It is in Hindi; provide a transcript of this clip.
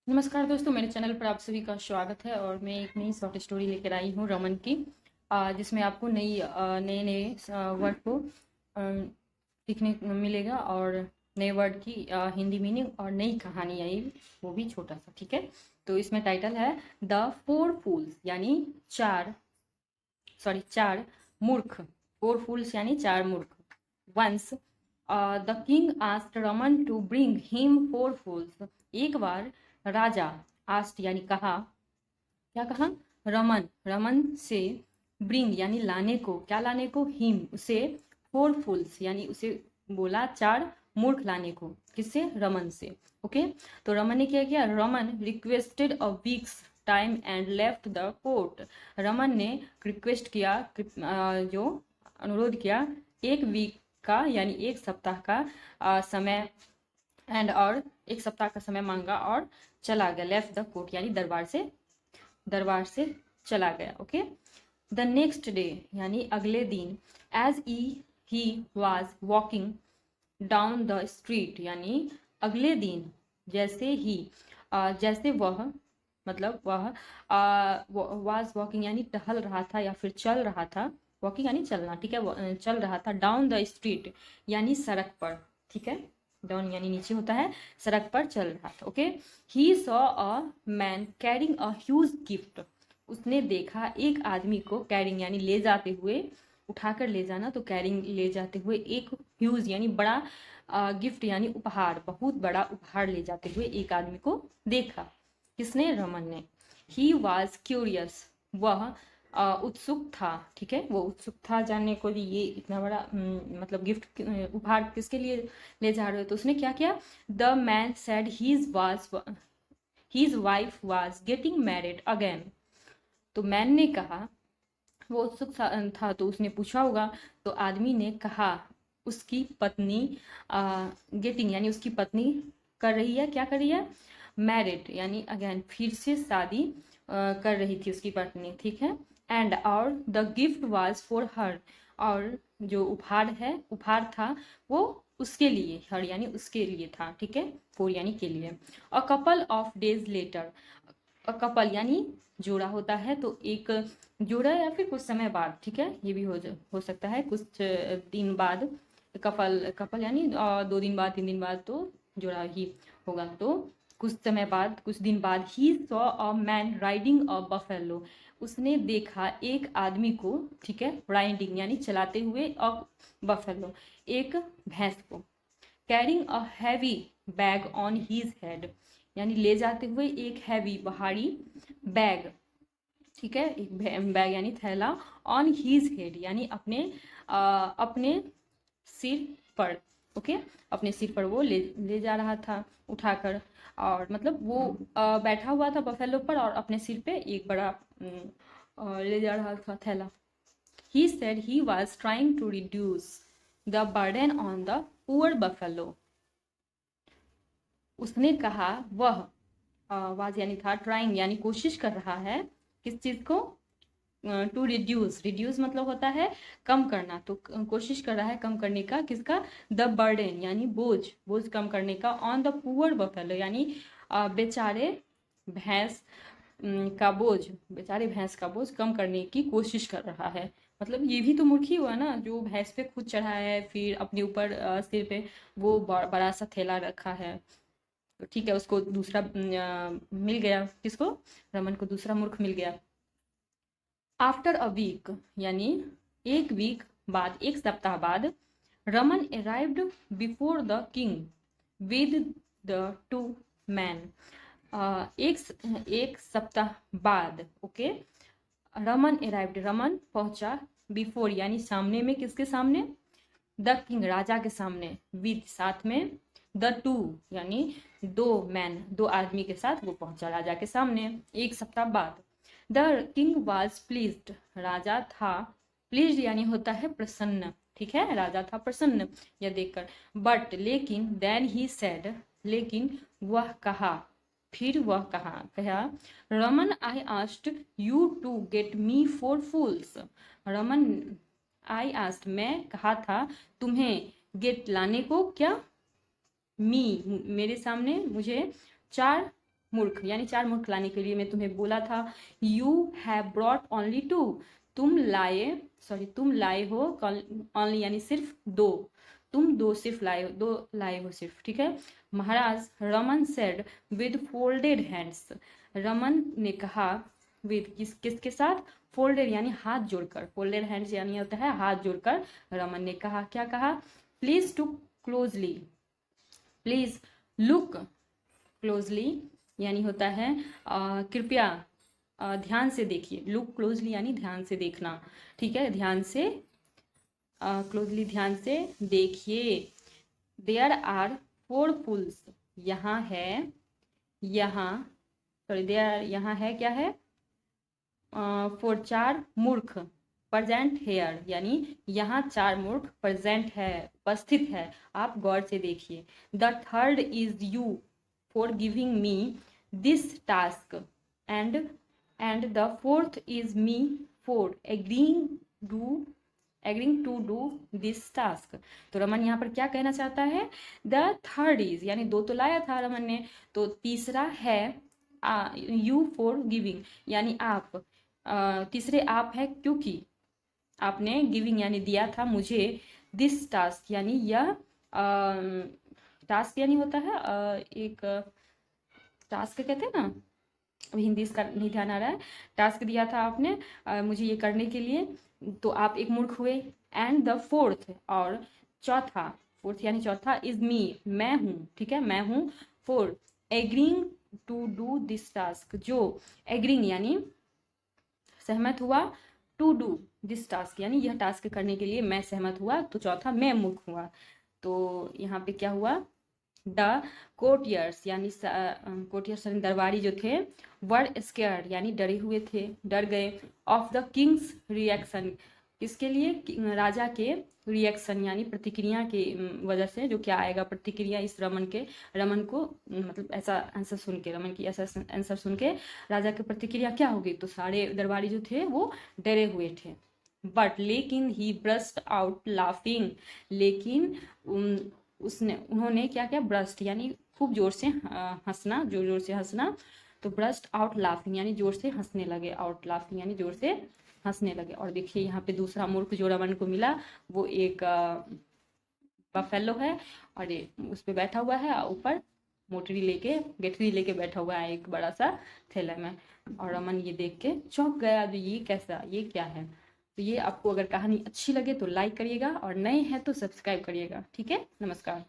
नमस्कार दोस्तों, मेरे चैनल पर आप सभी का स्वागत है। और मैं एक नई शॉर्ट स्टोरी लेकर आई हूँ रमन की, जिसमें आपको नए नए वर्ड को सीखने को मिलेगा और नए वर्ड की हिंदी मीनिंग और नई कहानी आई, वो भी छोटा सा। ठीक है, तो इसमें टाइटल है द फोर फूल्स, यानी चार मूर्ख। फोर फूल्स यानी चार मूर्ख। Once the king asked Raman to bring him four fools. एक बार राजा आस्ट यानी कहा, क्या कहा? रमन से ब्रिंग यानी लाने को, क्या लाने को? हिम उसे, फोर फूल्स यानी उसे बोला चार मूर्ख लाने को। किससे? रमन से। ओके, तो रमन ने क्या किया? Raman requested a weeks time and left the court. Raman ने रिक्वेस्ट किया, जो अनुरोध किया, एक वीक का यानी एक सप्ताह का समय, एंड और एक सप्ताह का समय मांगा और चला गया। लेफ्ट द कोर्ट यानी दरबार से चला गया। ओके, द नेक्स्ट डे यानी अगले दिन, as he was walking down the street, यानी अगले दिन जैसे वह, मतलब वह वॉज वॉकिंग यानी टहल रहा था या फिर चल रहा था। वॉकिंग यानी चलना, ठीक है, चल रहा था। डाउन द स्ट्रीट यानी सड़क पर, ठीक है, डाउन यानी नीचे होता है, सड़क पर चल रहा था। Okay, he saw a man carrying a huge gift. उसने देखा एक आदमी को, कैरिंग यानी ले जाते हुए, उठाकर ले जाना, तो कैरिंग ले जाते हुए, एक ह्यूज यानी बड़ा, गिफ्ट यानी उपहार, बहुत बड़ा उपहार ले जाते हुए एक आदमी को देखा। किसने? रमन ने। ही वॉज क्यूरियस, वह उत्सुक था। ठीक है, वो उत्सुक था जानने को भी ये इतना बड़ा मतलब गिफ्ट, उपहार किसके लिए ले जा रहे हो। तो उसने क्या किया? The man said his wife was getting married again. तो मैन ने कहा, वो उत्सुक था तो उसने पूछा होगा, तो आदमी ने कहा उसकी पत्नी गेटिंग यानी उसकी पत्नी कर रही है, क्या कर रही है? मैरिड यानी अगेन, फिर से शादी कर रही थी उसकी पत्नी। ठीक है, एंड और the gift was for her, और जो उपहार था वो उसके लिए, हर यानी उसके लिए था। ठीक है, फॉर यानी के लिए। A couple of days later, couple यानी जोड़ा होता है, तो एक जोड़ा या फिर कुछ समय बाद, ठीक है, ये भी हो सकता है कुछ दिन बाद। कपल कपल यानी 2 दिन बाद, 3 दिन बाद, तो जोड़ा ही होगा। तो कुछ समय बाद, कुछ दिन बाद, he saw a man riding a buffalo. उसने देखा एक आदमी को, ठीक है, राइडिंग यानी चलाते हुए, अ बफेलो एक भैंस को, carrying a heavy bag on his head यानी ले जाते हुए एक हैवी भारी बैग, ठीक है, एक बैग यानी थैला, ऑन हीज हेड यानी अपने सिर पर। ओके, अपने सिर पर वो ले जा रहा था उठाकर, और मतलब वो बैठा हुआ था बफेलो पर और अपने सिर पे एक बड़ा ले जा रहा था थैला। He said he was trying to reduce the burden on the poor buffalo. उसने कहा वह, वाज यानी था, ट्राइंग यानी कोशिश कर रहा है, किस चीज को? टू रिड्यूस, रिड्यूस मतलब होता है कम करना, तो कोशिश कर रहा है कम करने का, किसका? द बर्डन यानी बोझ कम करने का, ऑन द पुअर बफेलो यानी बेचारे भैंस का बोझ, बेचारे भैंस का बोझ कम करने की कोशिश कर रहा है। मतलब ये भी तो मूर्ख ही हुआ ना, जो भैंस पे खुद चढ़ा है, फिर अपने ऊपर सिर पे वो बड़ा सा थैला रखा है। तो ठीक है, उसको दूसरा मिल गया, किसको? रमन को दूसरा मूर्ख मिल गया। आफ्टर अ वीक यानी एक वीक बाद, एक सप्ताह बाद, Raman arrived before the king with the two man. एक सप्ताह बाद, ओके, रमन अराइव्ड, रमन पहुंचा, बिफोर यानी सामने में, किसके सामने? द किंग राजा के सामने, विद साथ में, द टू यानी दो आदमी के साथ वो पहुंचा राजा के सामने एक सप्ताह बाद। द किंग वॉज प्लीज्ड, राजा था, प्लीज्ड यानी होता है प्रसन्न, ठीक है, राजा था प्रसन्न यह देखकर। बट लेकिन, देन ही सेड, लेकिन वह कहा, फिर वह कहा, Raman I asked you to get me four fools. Raman, I asked मैं कहा था तुम्हें, गेट लाने को, क्या? मी मेरे सामने, मुझे चार मूर्ख, यानी 4 मूर्ख लाने के लिए मैं तुम्हें बोला था। यू हैव ब्रॉट ओनली 2, तुम लाए हो ओनली यानी सिर्फ 2, तुम 2 सिर्फ लाए हो, 2 लाए हो सिर्फ, ठीक है। महाराज, Raman said with folded hands, Raman ने कहा विद किसके साथ, फोल्डेड यानी हाथ जोड़कर, फोल्डेड हैंड्स यानी होता है हाथ जोड़कर। रमन ने कहा, क्या कहा, please to closely, please look closely यानी होता है कृपया ध्यान से देखिए, लुक क्लोजली यानी ध्यान से देखना, ठीक है, ध्यान से क्लोजली ध्यान से देखिए। देयर आर 4 फूल्स, यहाँ है, यहाँ सॉरी देयर यहाँ है क्या है, 4 मूर्ख, प्रेजेंट हेयर यानी यहाँ 4 मूर्ख प्रेजेंट है, उपस्थित है, आप गौर से देखिए। The third is you for giving me this task and the fourth is me for agreeing to do this task. तो रमन यहाँ पर क्या कहना चाहता है, द थर्ड इज यानी 2 तो लाया था रमन ने, तो तीसरा है यू फॉर गिविंग यानी आप, तीसरे आप है क्योंकि आपने गिविंग यानी दिया था मुझे, दिस टास्क यानी यह टास्क यानी होता है एक टास्क कहते हैं ना, अभी हिंदी इसका नहीं ध्यान आ रहा है, टास्क दिया था आपने मुझे ये करने के लिए, तो आप एक मूर्ख हुए। एंड द फोर्थ और चौथा, फोर्थ यानी चौथा, इज मी मैं हूँ, ठीक है, मैं हूँ, for agreeing to do this task, जो एग्रीइंग यानी सहमत हुआ, टू डू दिस टास्क यानी यह टास्क करने के लिए मैं सहमत हुआ, तो चौथा मैं मूर्ख हुआ। तो यहाँ पे क्या हुआ, द कोर्टियर्स यानी कोर्टियर्स यानी दरबारी जो थे, वर स्केयर्ड यानी डरे हुए थे, डर गए, ऑफ द किंग्स रिएक्शन, किसके लिए, राजा के रिएक्शन यानी प्रतिक्रिया के वजह से, जो क्या आएगा प्रतिक्रिया इस रमन को मतलब ऐसा आंसर सुन के, रमन की ऐसा आंसर सुन के राजा की प्रतिक्रिया क्या होगी, तो सारे दरबारी जो थे वो डरे हुए थे। बट लेकिन ही ब्रस्ट आउट लाफिंग, लेकिन उन्होंने क्या किया, ब्रस्ट यानी खूब जोर से हंसना, जोर से हंसना, तो ब्रस्ट आउट लाफिंग यानी जोर से हंसने लगे, आउट लाफिंग यानी जोर से हंसने लगे। और देखिए यहाँ पे दूसरा मूर्ख जो रमन को मिला वो एक बफेलो है, और ये उस पर बैठा हुआ है, ऊपर गेठरी लेके बैठा हुआ है एक बड़ा सा थैला में, और रमन ये देख के चौंक गया, जो ये कैसा, ये क्या है। तो ये आपको अगर कहानी अच्छी लगे तो लाइक करिएगा, और नए हैं तो सब्सक्राइब करिएगा, ठीक है, नमस्कार।